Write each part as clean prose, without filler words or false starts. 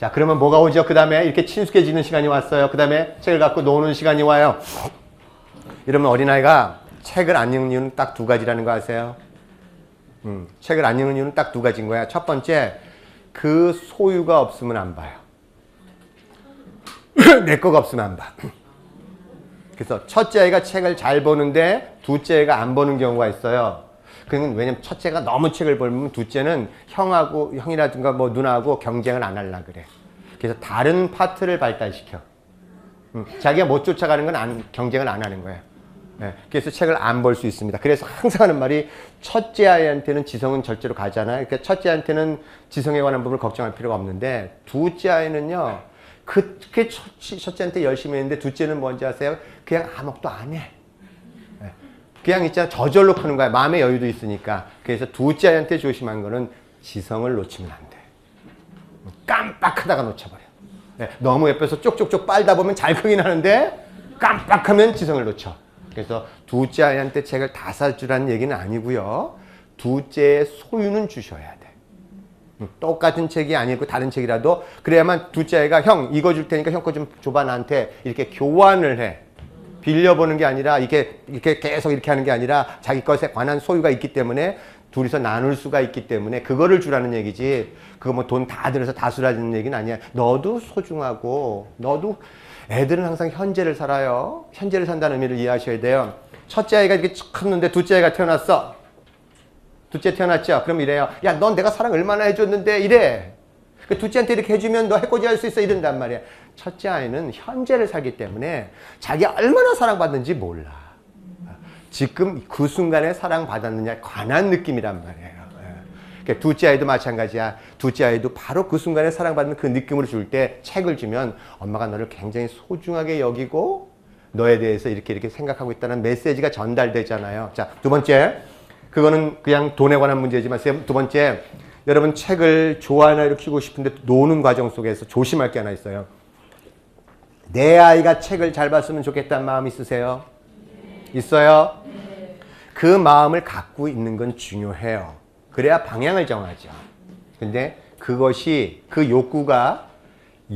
자, 그러면 뭐가 오죠? 그 다음에 이렇게 친숙해지는 시간이 왔어요. 그 다음에 책을 갖고 노는 시간이 와요. 이러면 어린아이가 책을 안 읽는 이유는 딱 두 가지라는 거 아세요? 책을 안 읽는 이유는 딱 두 가지인 거야. 첫 번째, 그 소유가 없으면 안 봐요. 내 거가 없으면 안 봐. 그래서 첫째 아이가 책을 잘 보는데 둘째 아이가 안 보는 경우가 있어요. 그건 왜냐면 첫째가 너무 책을 보면 둘째는 형이라든가 뭐 누나하고 경쟁을 안 하려고 그래. 그래서 다른 파트를 발달시켜. 자기가 못 쫓아가는 건 경쟁을 안 하는 거예요. 네, 그래서 책을 안 볼 수 있습니다. 그래서 항상 하는 말이 첫째 아이한테는 지성은 절대로 가잖아요. 그러니까 첫째 아이한테는 지성에 관한 부분을 걱정할 필요가 없는데 둘째 아이는요. 그렇게 첫째한테 열심히 했는데 둘째는 뭔지 아세요? 그냥 아무것도 안 해. 그냥 있잖아 저절로 크는 거야. 마음의 여유도 있으니까. 그래서 둘째 아이한테 조심한 거는 지성을 놓치면 안 돼. 깜빡하다가 놓쳐버려. 네, 너무 옆에서 쪽쪽쪽 빨다 보면 잘 크긴 하는데 깜빡하면 지성을 놓쳐. 그래서 둘째 아이한테 책을 다 사주라는 얘기는 아니고요. 둘째의 소유는 주셔야 돼. 똑같은 책이 아니고 다른 책이라도 그래야만 둘째 아이가 형 이거 줄 테니까 형 거 좀 줘봐 나한테 이렇게 교환을 해. 빌려보는 게 아니라 이렇게 계속 이렇게 하는 게 아니라 자기 것에 관한 소유가 있기 때문에 둘이서 나눌 수가 있기 때문에 그거를 주라는 얘기지. 그거 뭐 돈 다 들여서 다 주라는 얘기는 아니야. 너도 소중하고 너도 애들은 항상 현재를 살아요. 현재를 산다는 의미를 이해하셔야 돼요. 첫째 아이가 이렇게 컸는데 둘째 아이가 태어났어. 둘째 태어났죠. 그럼 이래요. 야, 넌 내가 사랑 얼마나 해줬는데 이래. 그 둘째한테 이렇게 해주면 너 해코지 할 수 있어 이런단 말이야. 첫째 아이는 현재를 살기 때문에 자기가 얼마나 사랑받는지 몰라. 지금 그 순간에 사랑받았느냐에 관한 느낌이란 말이에요. 그러니까 둘째 아이도 마찬가지야. 둘째 아이도 바로 그 순간에 사랑받는 그 느낌을 줄 때 책을 주면 엄마가 너를 굉장히 소중하게 여기고 너에 대해서 이렇게 생각하고 있다는 메시지가 전달되잖아요. 자, 두 번째. 그거는 그냥 돈에 관한 문제지만 두 번째. 여러분 책을 좋아하는 아이를 키우고 싶은데 노는 과정 속에서 조심할 게 하나 있어요. 내 아이가 책을 잘 봤으면 좋겠다는 마음 있으세요? 있어요? 그 마음을 갖고 있는 건 중요해요. 그래야 방향을 정하죠. 근데 그것이 그 욕구가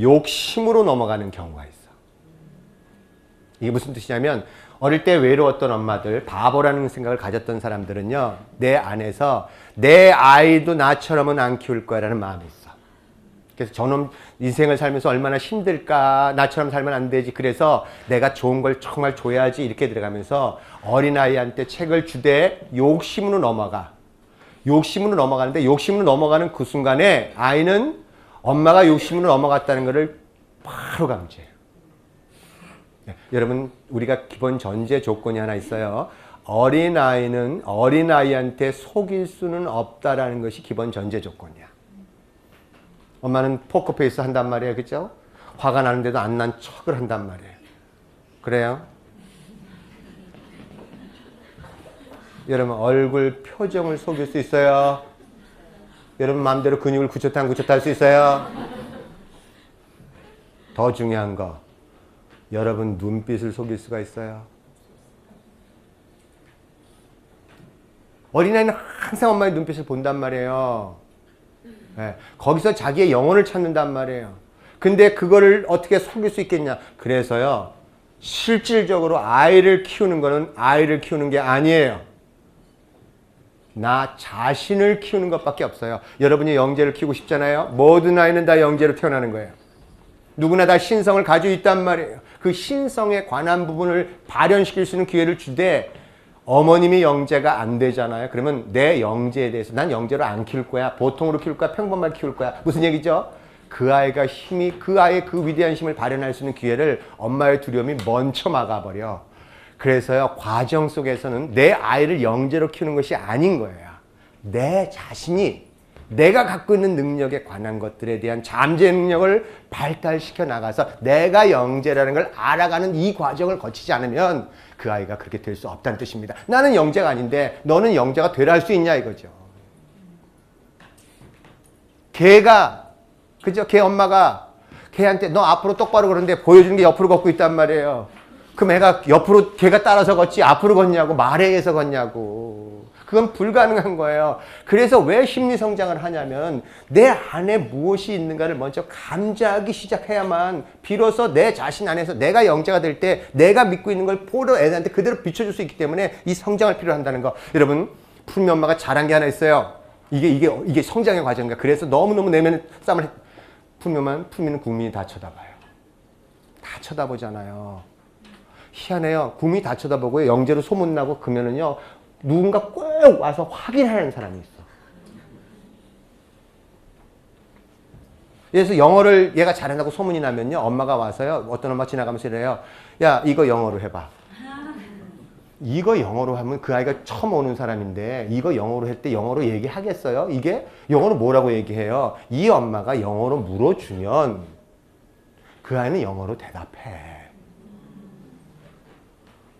욕심으로 넘어가는 경우가 있어. 이게 무슨 뜻이냐면 어릴 때 외로웠던 엄마들, 바보라는 생각을 가졌던 사람들은요. 내 안에서 내 아이도 나처럼은 안 키울 거라는 마음이 있어. 그래서 저놈 인생을 살면서 얼마나 힘들까. 나처럼 살면 안 되지. 그래서 내가 좋은 걸 정말 줘야지. 이렇게 들어가면서 어린아이한테 책을 주되 욕심으로 넘어가. 욕심으로 넘어가는데 욕심으로 넘어가는 그 순간에 아이는 엄마가 욕심으로 넘어갔다는 것을 바로 감지해요. 네, 여러분 우리가 기본 전제 조건이 하나 있어요. 어린아이는 어린아이한테 속일 수는 없다라는 것이 기본 전제 조건이야. 엄마는 포커페이스 한단 말이에요. 그죠? 화가 나는데도 안 난 척을 한단 말이에요. 그래요? 여러분 얼굴 표정을 속일 수 있어요? 여러분 마음대로 근육을 굳혔다 안 굳혔다 할 수 있어요? 더 중요한 거 여러분 눈빛을 속일 수가 있어요? 어린아이는 항상 엄마의 눈빛을 본단 말이에요. 네, 거기서 자기의 영혼을 찾는단 말이에요. 근데 그거를 어떻게 속일 수 있겠냐? 그래서요 실질적으로 아이를 키우는 거는 아이를 키우는 게 아니에요. 나 자신을 키우는 것밖에 없어요. 여러분이 영재를 키우고 싶잖아요. 모든 아이는 다 영재로 태어나는 거예요. 누구나 다 신성을 가지고 있단 말이에요. 그 신성에 관한 부분을 발현시킬 수 있는 기회를 주되 어머님이 영재가 안 되잖아요. 그러면 내 영재에 대해서 난 영재로 안 키울 거야. 보통으로 키울 거야. 평범하게 키울 거야. 무슨 얘기죠? 그 아이가 그 아이의 그 위대한 힘을 발현할 수 있는 기회를 엄마의 두려움이 먼저 막아버려. 그래서요 과정 속에서는 내 아이를 영재로 키우는 것이 아닌 거예요. 내 자신이 내가 갖고 있는 능력에 관한 것들에 대한 잠재 능력을 발달시켜 나가서 내가 영재라는 걸 알아가는 이 과정을 거치지 않으면 그 아이가 그렇게 될 수 없다는 뜻입니다. 나는 영재가 아닌데 너는 영재가 되라 할 수 있냐 이거죠. 걔가 그죠? 걔 엄마가 걔한테 너 앞으로 똑바로 그러는데 보여주는 게 옆으로 걷고 있단 말이에요. 그럼 애가 옆으로 걔가 따라서 걷지 앞으로 걷냐고 말에 의해서 걷냐고. 그건 불가능한 거예요. 그래서 왜 심리 성장을 하냐면 내 안에 무엇이 있는가를 먼저 감지하기 시작해야만 비로소 내 자신 안에서 내가 영재가 될 때 내가 믿고 있는 걸 포로 애들한테 그대로 비춰줄 수 있기 때문에 이 성장을 필요로 한다는 거. 여러분, 푸르미 엄마가 잘한 게 하나 있어요. 이게 성장의 과정인가. 그래서 너무너무 내면에 싸움을 했. 푸르미는 국민이 다 쳐다봐요. 다 쳐다보잖아요. 희한해요. 국민이 다 쳐다보고 영재로 소문나고 그러면은요, 누군가 꼭 와서 확인하는 사람이 있어. 그래서 영어를 얘가 잘한다고 소문이 나면요, 엄마가 와서요, 어떤 엄마 지나가면서 이래요. 야, 이거 영어로 해봐. 이거 영어로 하면 그 아이가 처음 오는 사람인데 이거 영어로 할 때 영어로 얘기하겠어요? 이게 영어로 뭐라고 얘기해요? 이 엄마가 영어로 물어주면 그 아이는 영어로 대답해.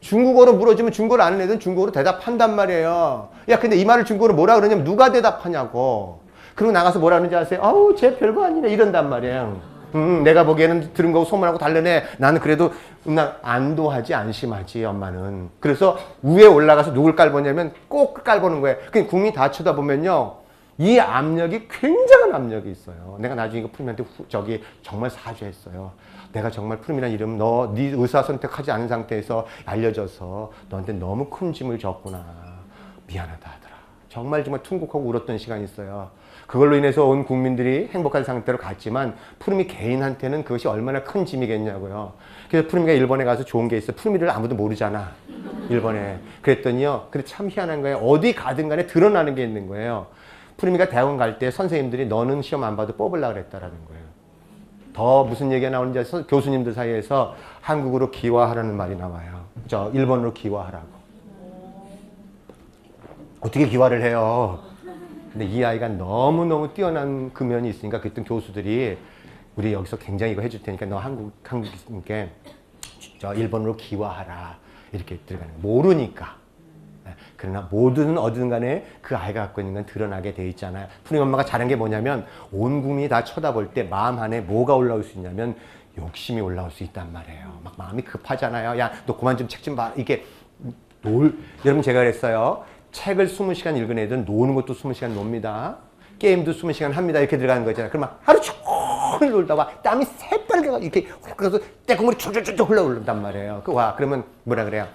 중국어로 물어주면 중국어를 아는 애들은 중국어로 대답한단 말이에요. 야, 근데 이 말을 중국어로 뭐라 그러냐면 누가 대답하냐고. 그리고 나가서 뭐라 그러는지 아세요? 아우, 쟤 별거 아니네. 이런단 말이에요. 내가 보기에는 들은 거고 소문하고 다르네. 나는 그래도 안도하지 안심하지 엄마는. 그래서 위에 올라가서 누굴 깔보냐면 꼭 깔보는 거예요. 그러니까 국민이 다 쳐다보면요, 이 압력이 굉장한 압력이 있어요. 내가 나중에 이거 푸르미한테 정말 사죄했어요. 내가 정말 푸르미라는 이름 네 의사 선택하지 않은 상태에서 알려져서 너한테 너무 큰 짐을 졌구나. 미안하다 하더라. 정말 퉁국하고 울었던 시간이 있어요. 그걸로 인해서 온 국민들이 행복한 상태로 갔지만 푸르미 개인한테는 그것이 얼마나 큰 짐이겠냐고요. 그래서 푸르미가 일본에 가서 좋은 게 있어요. 푸르미를 아무도 모르잖아, 일본에. 그랬더니요, 근데 참 희한한 거예요. 어디 가든 간에 드러나는 게 있는 거예요. 푸르미가 대학원 갈 때 선생님들이 너는 시험 안 봐도 뽑으려고 그랬다라는 거예요. 더 무슨 얘기가 나오는지 아세요? 교수님들 사이에서 한국으로 기화하라는 말이 나와요. 일본으로 기화하라고. 어떻게 기화를 해요? 근데 이 아이가 너무너무 뛰어난 금연이 있으니까 그랬던 교수들이 우리 여기서 굉장히 이거 해줄 테니까 너 한국인께 일본으로 기화하라. 이렇게 들어가는 거예요. 모르니까. 그러나 뭐든 어디든 간에 그 아이가 갖고 있는 건 드러나게 돼 있잖아요. 푸르미 엄마가 잘한 게 뭐냐면 온 국민이 다 쳐다볼 때 마음 안에 뭐가 올라올 수 있냐면 욕심이 올라올 수 있단 말이에요. 막 마음이 급하잖아요. 야, 너 그만 좀 책 좀 봐. 이게 여러분, 제가 그랬어요. 책을 20시간 읽은 애들은 노는 것도 20시간 놉니다. 게임도 20시간 합니다. 이렇게 들어가는 거잖아요. 그럼 막 하루 종일 놀다가 땀이 새빨개가 이렇게 흘러서 떼국물이 쫄쫄쫄 흘러오른단 말이에요. 그러면 뭐라 그래요?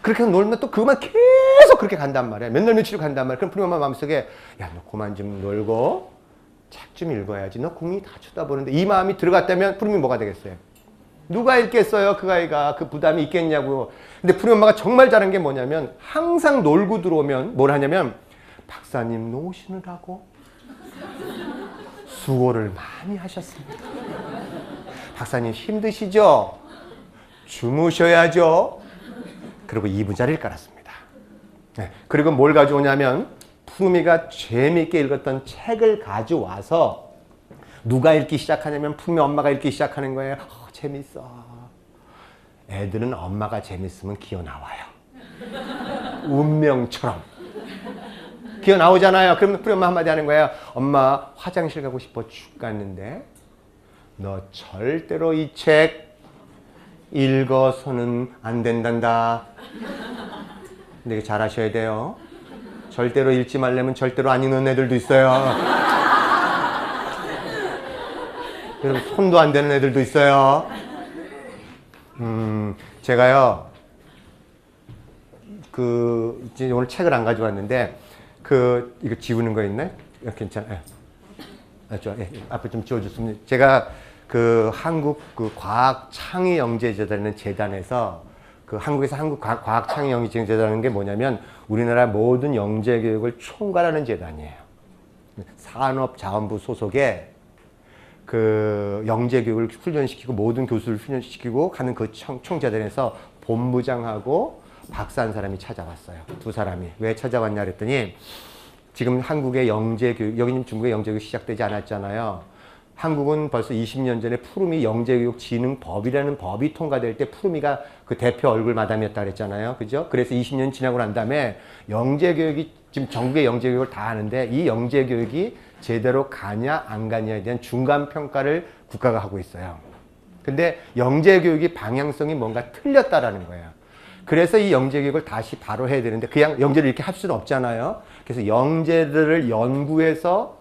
그렇게 놀면 또 그만 계속 그렇게 간단 말이에요. 몇 날 며칠 간단 말이에요. 그럼 푸르미 엄마 마음속에 야, 너 그만 좀 놀고 책 좀 읽어야지. 너 국민이 다 쳐다보는데. 이 마음이 들어갔다면 푸르미 뭐가 되겠어요? 누가 읽겠어요? 그 아이가 그 부담이 있겠냐고요. 근데 푸르미 엄마가 정말 잘한 게 뭐냐면 항상 놀고 들어오면 뭘 하냐면 박사님 노시느라고 수고를 많이 하셨습니다. 박사님 힘드시죠? 주무셔야죠. 그리고 이부자리를 깔았습니다. 네. 그리고 뭘 가져오냐면 푸르미가 재미있게 읽었던 책을 가져와서 누가 읽기 시작하냐면 푸르미 엄마가 읽기 시작하는 거예요. 재밌어. 애들은 엄마가 재밌으면 기어 나와요. 운명처럼. 기어 나오잖아요. 그러면 푸르미 엄마 한마디 하는 거예요. 엄마 화장실 가고 싶어 죽겠는데 너 절대로 이 책 읽어서는 안 된단다. 근데 잘 아셔야 돼요. 절대로 읽지 말려면 절대로 안 읽는 애들도 있어요. 여러분, 손도 안 되는 애들도 있어요. 제가요, 이제 오늘 책을 안 가져왔는데, 이거 지우는 거 있나요? 괜찮아요. 앞에 좀 지워줬으면. 제가 한국 과학창의영재재단이라는 재단에서 한국에서 한국과학창의영재재단이라는 게 뭐냐면 우리나라 모든 영재교육을 총괄하는 재단이에요. 산업자원부 소속의 영재교육을 훈련시키고 모든 교수를 훈련시키고 가는 그 총재단에서 본부장하고 박사한 사람이 찾아왔어요. 두 사람이. 왜 찾아왔냐 그랬더니 지금 한국의 영재교육, 여기는 중국의 영재교육 시작되지 않았잖아요. 한국은 벌써 20년 전에 푸르미 영재교육진흥법이라는 법이 통과될 때 푸르미가 그 대표 얼굴 마담이었다 그랬잖아요. 그죠? 그래서 20년 지나고 난 다음에 영재교육이 지금 전국의 영재교육을 다 하는데 이 영재교육이 제대로 가냐 안 가냐에 대한 중간평가를 국가가 하고 있어요. 근데 영재교육이 방향성이 뭔가 틀렸다라는 거예요. 그래서 이 영재교육을 다시 바로 해야 되는데 그냥 영재를 이렇게 할 수는 없잖아요. 그래서 영재들을 연구해서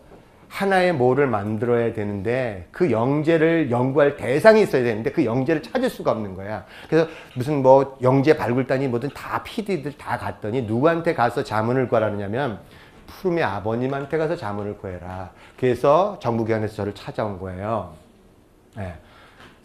하나의 뭐를 만들어야 되는데 그 영재를 연구할 대상이 있어야 되는데 그 영재를 찾을 수가 없는 거야. 그래서 무슨 뭐 영재 발굴단이 뭐든 다 PD들 다 갔더니 누구한테 가서 자문을 구하라느냐면 푸름의 아버님한테 가서 자문을 구해라. 그래서 정부기관에서 저를 찾아온 거예요. 네.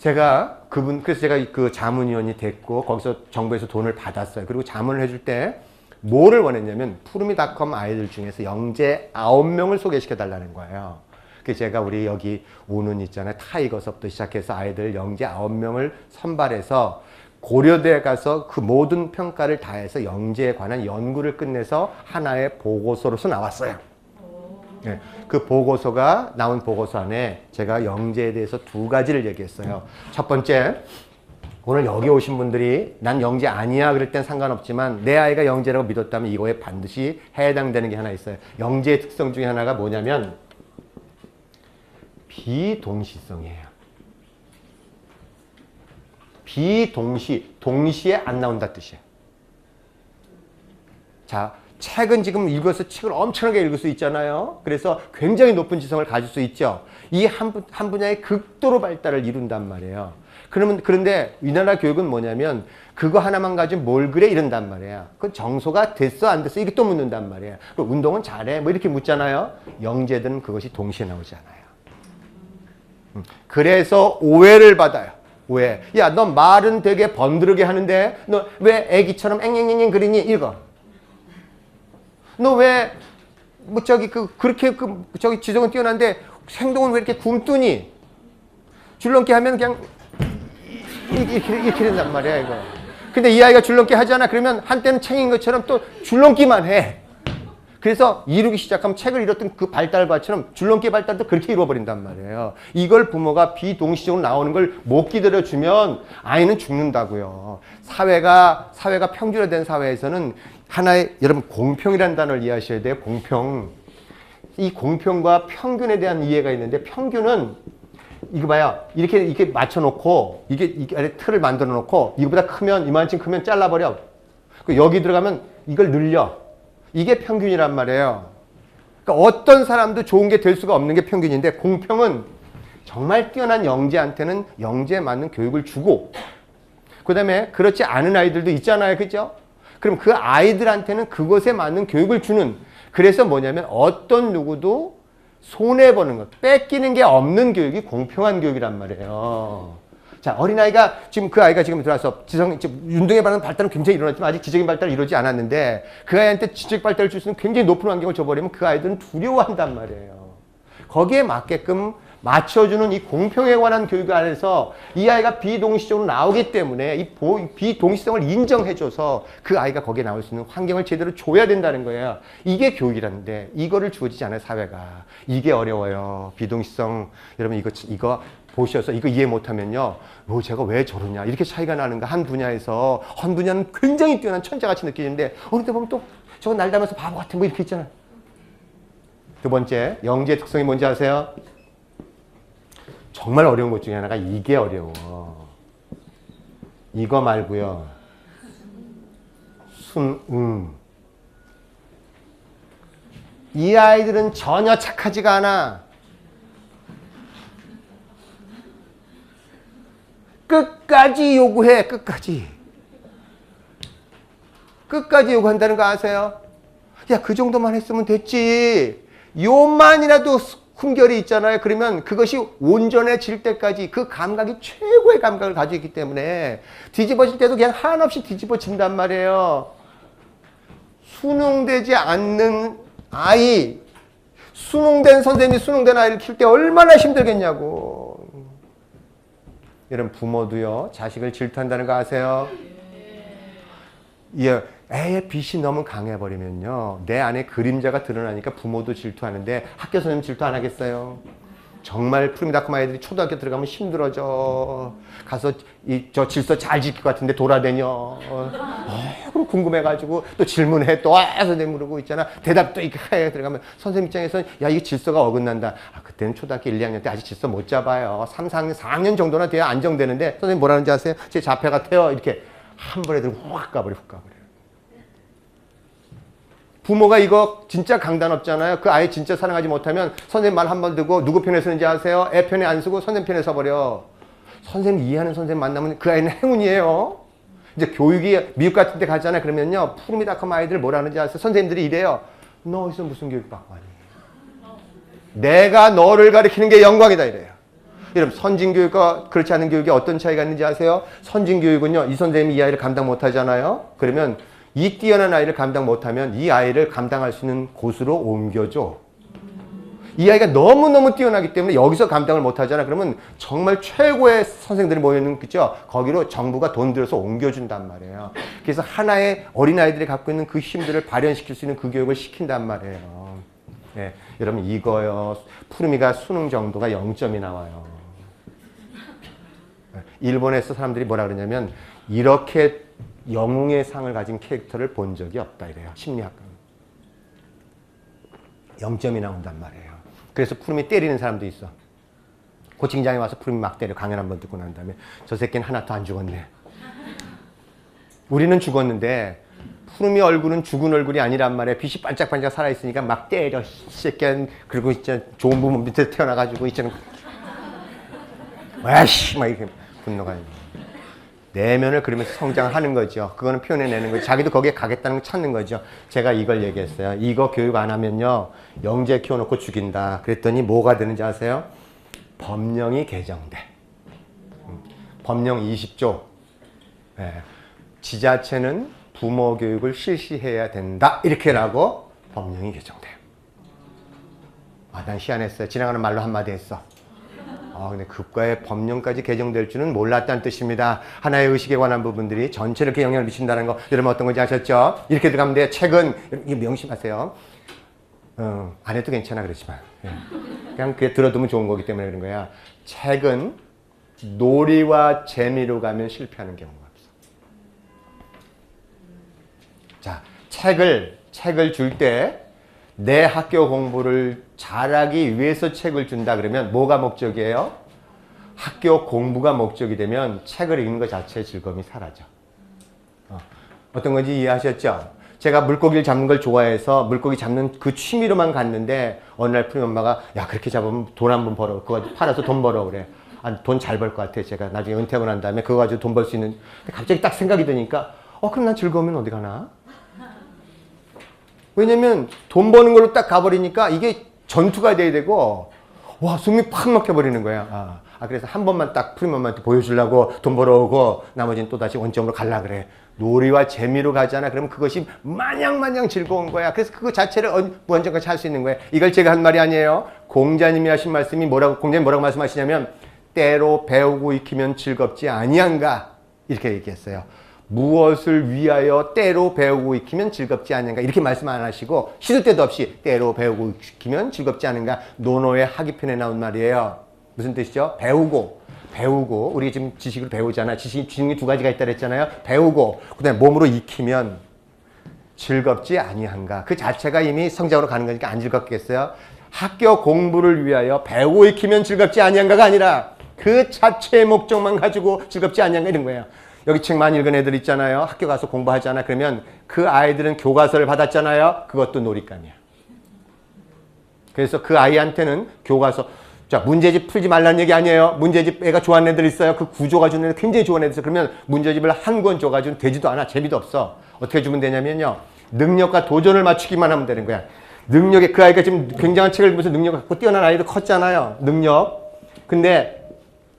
그래서 제가 그 자문위원이 됐고 거기서 정부에서 돈을 받았어요. 그리고 자문을 해줄 때 뭐를 원했냐면 푸르미닷컴 아이들 중에서 영재 9명을 소개시켜 달라는 거예요. 그래서 제가 우리 여기 오는 있잖아요. 타이거서부터 시작해서 아이들 영재 9명을 선발해서 고려대에 가서 그 모든 평가를 다 해서 영재에 관한 연구를 끝내서 하나의 보고서로서 나왔어요. 네, 그 보고서가 나온 보고서 안에 제가 영재에 대해서 2가지를 얘기했어요. 첫 번째, 오늘 여기 오신 분들이 난 영재 아니야 그럴 땐 상관없지만 내 아이가 영재라고 믿었다면 이거에 반드시 해당되는 게 하나 있어요. 영재의 특성 중에 하나가 뭐냐면 비동시성이에요. 동시에 안 나온다 뜻이에요. 자, 책은 지금 읽어서 책을 엄청나게 읽을 수 있잖아요. 그래서 굉장히 높은 지성을 가질 수 있죠. 이 한 분야의 극도로 발달을 이룬단 말이에요. 그런데 우리나라 교육은 뭐냐면 그거 하나만 가지고 뭘 그래 이런단 말이에요. 그건 정소가 됐어 안 됐어 이렇게 또 묻는단 말이에요. 그리고 운동은 잘해 뭐 이렇게 묻잖아요. 영재들은 그것이 동시에 나오지 않아요. 그래서 오해를 받아요. 오해. 야, 너 말은 되게 번드르게 하는데 너 왜 애기처럼 앵앵앵앵 그리니? 읽어. 너 왜 뭐 그렇게 지성은 뛰어난데 행동은 왜 이렇게 굼뜨니? 줄넘기 하면 그냥 이렇게 된단 말이야 이거. 근데 이 아이가 줄넘기 하잖아. 그러면 한때는 챙인 것처럼 또 줄넘기만 해. 그래서 이루기 시작하면 책을 잃었던 그 발달과처럼 줄넘기 발달도 그렇게 이루어버린단 말이에요. 이걸 부모가 비동시적으로 나오는 걸 못 기다려주면 아이는 죽는다고요. 사회가 평준화된 사회에서는 하나의 여러분 공평이라는 단어를 이해하셔야 돼요. 공평. 이 공평과 평균에 대한 이해가 있는데 평균은 이거 봐요. 이렇게 맞춰놓고 이게 틀을 만들어 놓고 이거보다 크면 이만큼 크면 잘라버려. 여기 들어가면 이걸 늘려. 이게 평균이란 말이에요. 그러니까 어떤 사람도 좋은 게 될 수가 없는 게 평균인데 공평은 정말 뛰어난 영재한테는 영재에 맞는 교육을 주고 그 다음에 그렇지 않은 아이들도 있잖아요. 그죠? 그럼 그 아이들한테는 그것에 맞는 교육을 주는 그래서 뭐냐면 어떤 누구도 손해보는 것, 뺏기는 게 없는 교육이 공평한 교육이란 말이에요. 자, 어린아이가 그 아이가 지금 들어와서 운동에 관한 발달은 굉장히 일어났지만 아직 지적인 발달을 이루지 않았는데 그 아이한테 지적 발달을 줄 수 있는 굉장히 높은 환경을 줘버리면 그 아이들은 두려워한단 말이에요. 거기에 맞게끔 맞춰주는 이 공평에 관한 교육 안에서 이 아이가 비동시적으로 나오기 때문에 이 비동시성을 인정해줘서 그 아이가 거기에 나올 수 있는 환경을 제대로 줘야 된다는 거예요. 이게 교육이라는데 이거를 주어지지 않아요, 사회가. 이게 어려워요. 비동시성. 여러분 이거 보셔서 이거 이해 못하면요. 제가 왜 저러냐. 이렇게 차이가 나는가. 한 분야에서 한 분야는 굉장히 뛰어난 천재같이 느끼는데 어느 때 보면 또 저거 날 닮아서 바보 같은 거 이렇게 있잖아요. 두 번째, 영재의 특성이 뭔지 아세요? 정말 어려운 것 중에 하나가 이게 어려워. 이거 말고요. 순응. 이 아이들은 전혀 착하지가 않아. 끝까지 요구해. 끝까지 요구한다는 거 아세요? 야, 그 정도만 했으면 됐지. 요만이라도 훈결이 있잖아요. 그러면 그것이 온전해질 때까지 그 감각이 최고의 감각을 가지고 있기 때문에 뒤집어질 때도 그냥 한없이 뒤집어진단 말이에요. 수능되지 않는 아이, 수능된 선생님이 수능된 아이를 키울 때 얼마나 힘들겠냐고. 여러분 부모도요. 자식을 질투한다는 거 아세요? 예. 애의 빛이 너무 강해버리면요. 내 안에 그림자가 드러나니까 부모도 질투하는데 학교 선생님 질투 안 하겠어요? 정말 푸르미닷컴 아이들이 초등학교 들어가면 힘들어져. 가서 저 질서 잘 지킬 것 같은데 돌아다녀. 그럼 궁금해가지고 또 질문해. 또 선생님 물어보고 있잖아. 대답도 이렇게 해. 들어가면 선생님 입장에서는 야 이게 질서가 어긋난다. 그때는 초등학교 1, 2학년 때 아직 질서 못 잡아요. 3, 4학년 정도나 돼야 안정되는데 선생님 뭐라는지 아세요? 제 자폐 같아요. 이렇게. 한 번에 들고 훅 가버려. 부모가 이거 진짜 강단 없잖아요. 그 아이 진짜 사랑하지 못하면 선생님 말 한 번 듣고 누구 편에 서는지 아세요? 애 편에 안 서고 선생님 편에 서버려. 선생님 이해하는 선생님 만나면 그 아이는 행운이에요. 이제 교육이 미국 같은 데 가잖아요. 그러면요. 푸르미닷컴 아이들 뭐라 하는지 아세요? 선생님들이 이래요. 너 어디서 무슨 교육 받고 하니? 내가 너를 가르치는 게 영광이다 이래요. 여러분 선진교육과 그렇지 않은 교육에 어떤 차이가 있는지 아세요? 선진교육은요. 이 선생님이 이 아이를 감당 못하잖아요. 그러면 이 뛰어난 아이를 감당 못하면 이 아이를 감당할 수 있는 곳으로 옮겨줘. 이 아이가 너무너무 뛰어나기 때문에 여기서 감당을 못하잖아. 그러면 정말 최고의 선생들이 모여있는 그죠? 거기로 정부가 돈 들여서 옮겨준단 말이에요. 그래서 하나의 어린아이들이 갖고 있는 그 힘들을 발현시킬 수 있는 그 교육을 시킨단 말이에요. 예, 여러분 이거요. 푸르미가 수능 정도가 0점이 나와요. 일본에서 사람들이 뭐라 그러냐면 이렇게 영웅의 상을 가진 캐릭터를 본 적이 없다 이래요. 심리학과. 0점이 나온단 말이에요. 그래서 푸름이 때리는 사람도 있어. 코칭장에 와서 푸름이 막 때려. 강연 한번 듣고 난 다음에 저 새끼는 하나도 안 죽었네. 우리는 죽었는데 푸름이 얼굴은 죽은 얼굴이 아니란 말이에요. 빛이 반짝반짝 살아있으니까 막 때려. 이 새끼는. 그리고 진짜 좋은 부분 밑에 태어나가지고 있잖아. 와씨 막 이렇게 분노가 있는 거예요. 내면을 그러면서 성장을 하는 거죠. 그거는 표현해내는 거죠. 자기도 거기에 가겠다는 걸 찾는 거죠. 제가 이걸 얘기했어요. 이거 교육 안 하면요. 영재 키워놓고 죽인다. 그랬더니 뭐가 되는지 아세요? 법령이 개정돼. 법령 20조. 네. 지자체는 부모 교육을 실시해야 된다. 이렇게라고 법령이 개정돼요. 아, 난 희한했어요. 지나가는 말로 한마디 했어. 근데 국가의 법령까지 개정될 줄은 몰랐다는 뜻입니다. 하나의 의식에 관한 부분들이 전체를 이렇게 영향을 미친다는 거 여러분 어떤 건지 아셨죠? 이렇게 들어가면 돼요. 책은 이거 명심하세요. 안 해도 괜찮아 그렇지만 그냥 그게 들어두면 좋은 거기 때문에 그런 거야. 책은 놀이와 재미로 가면 실패하는 경우가 없어. 자, 책을 줄 때 내 학교 공부를 잘하기 위해서 책을 준다 그러면 뭐가 목적이에요? 학교 공부가 목적이 되면 책을 읽는 것 자체의 즐거움이 사라져. 어떤 건지 이해하셨죠? 제가 물고기를 잡는 걸 좋아해서 물고기 잡는 그 취미로만 갔는데 어느 날 푸른 엄마가 야 그렇게 잡으면 돈 한 번 벌어. 그거 팔아서 돈 벌어 그래. 돈 잘 벌 것 같아. 제가 나중에 은퇴하고 난 다음에 그거 가지고 돈 벌 수 있는. 갑자기 딱 생각이 드니까 그럼 난 즐거우면 어디 가나? 왜냐면 돈 버는 걸로 딱 가버리니까 이게 전투가 돼야 되고 와 숨이 팍 막혀버리는 거야. 그래서 한 번만 딱 푸른 엄마한테 보여주려고 돈 벌어오고 나머지는 또다시 원점으로 갈라 그래. 놀이와 재미로 가잖아. 그러면 그것이 마냥 즐거운 거야. 그래서 그거 자체를 무한정까지 할 수 있는 거야. 이걸 제가 한 말이 아니에요. 공자님이 하신 말씀이 공자님 뭐라고 말씀하시냐면 때로 배우고 익히면 즐겁지 아니한가 이렇게 얘기했어요. 무엇을 위하여 때로 배우고 익히면 즐겁지 않은가 이렇게 말씀 안 하시고 시도 때도 없이 때로 배우고 익히면 즐겁지 않은가 논어의 하기편에 나온 말이에요. 무슨 뜻이죠? 배우고 우리 지금 지식을 배우잖아. 지식이 두 가지가 있다 그랬잖아요. 배우고 그다음에 몸으로 익히면 즐겁지 아니한가. 그 자체가 이미 성장으로 가는 거니까 안 즐겁겠어요? 학교 공부를 위하여 배우고 익히면 즐겁지 아니한가가 아니라 그 자체의 목적만 가지고 즐겁지 아니한가 이런 거예요. 여기 책 많이 읽은 애들 있잖아요. 학교 가서 공부하잖아. 그러면 그 아이들은 교과서를 받았잖아요. 그것도 놀잇감이야. 그래서 그 아이한테는 교과서 자 문제집 풀지 말라는 얘기 아니에요. 문제집 애가 좋아하는 애들 있어요. 그 구조가 주는 애들 굉장히 좋아하는 애들 있어요. 그러면 문제집을 한 권 줘가지고 되지도 않아. 재미도 없어. 어떻게 주면 되냐면요. 능력과 도전을 맞추기만 하면 되는 거야. 능력에 그 아이가 지금 굉장한 책을 보면서 능력을 갖고 뛰어난 아이도 컸잖아요. 능력. 근데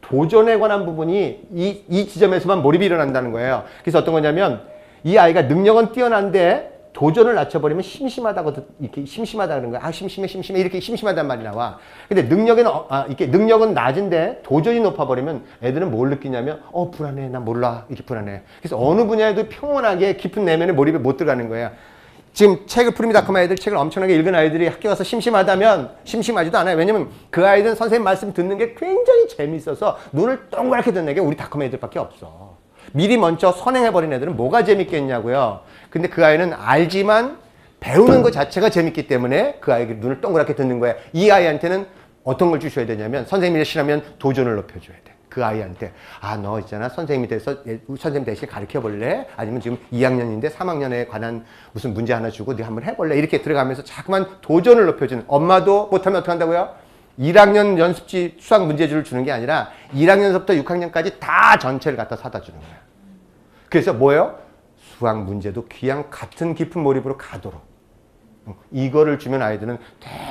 도전에 관한 부분이 이 지점에서만 몰입이 일어난다는 거예요. 그래서 어떤 거냐면 이 아이가 능력은 뛰어난데 도전을 낮춰버리면 심심하다고 이렇게 심심하다 그러는 거야. 심심해 이렇게 심심하단 말이 나와. 근데 능력은 낮은데 도전이 높아버리면 애들은 뭘 느끼냐면 불안해 난 몰라 이렇게 불안해. 그래서 어느 분야에도 평온하게 깊은 내면의 몰입에 못 들어가는 거야. 지금 책을 푸르미닷컴 아이들 책을 엄청나게 읽은 아이들이 학교 가서 심심하다면 심심하지도 않아요. 왜냐면 그 아이들은 선생님 말씀 듣는 게 굉장히 재밌어서 눈을 동그랗게 듣는 게 우리 닷컴 애들밖에 없어. 미리 먼저 선행해버린 애들은 뭐가 재밌겠냐고요. 근데 그 아이는 알지만 배우는 것 자체가 재밌기 때문에 그 아이가 눈을 동그랗게 듣는 거야. 이 아이한테는 어떤 걸 주셔야 되냐면 선생님이 싫으면 도전을 높여줘야 돼. 그 아이한테 너 있잖아 선생님이 돼서 선생님 대신 가르쳐 볼래? 아니면 지금 2학년인데 3학년에 관한 무슨 문제 하나 주고 네 한번 해볼래? 이렇게 들어가면서 자꾸만 도전을 높여주는 엄마도 못하면 어떻게 한다고요? 1학년 연습지 수학 문제집을 주는 게 아니라 1학년서부터 6학년까지 다 전체를 갖다 사다 주는 거야. 그래서 뭐예요? 수학 문제도 그냥 같은 깊은 몰입으로 가도록 이거를 주면 아이들은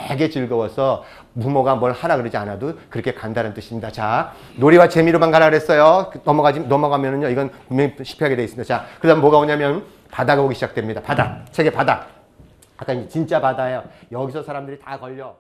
되게 즐거워서 부모가 뭘 하라 그러지 않아도 그렇게 간다는 뜻입니다. 자, 놀이와 재미로만 가라 그랬어요. 넘어가면은요, 이건 분명히 실패하게 돼 있습니다. 자, 그 다음 뭐가 오냐면 바다가 오기 시작됩니다. 바다. 책의 바다. 아까 진짜 바다예요. 여기서 사람들이 다 걸려.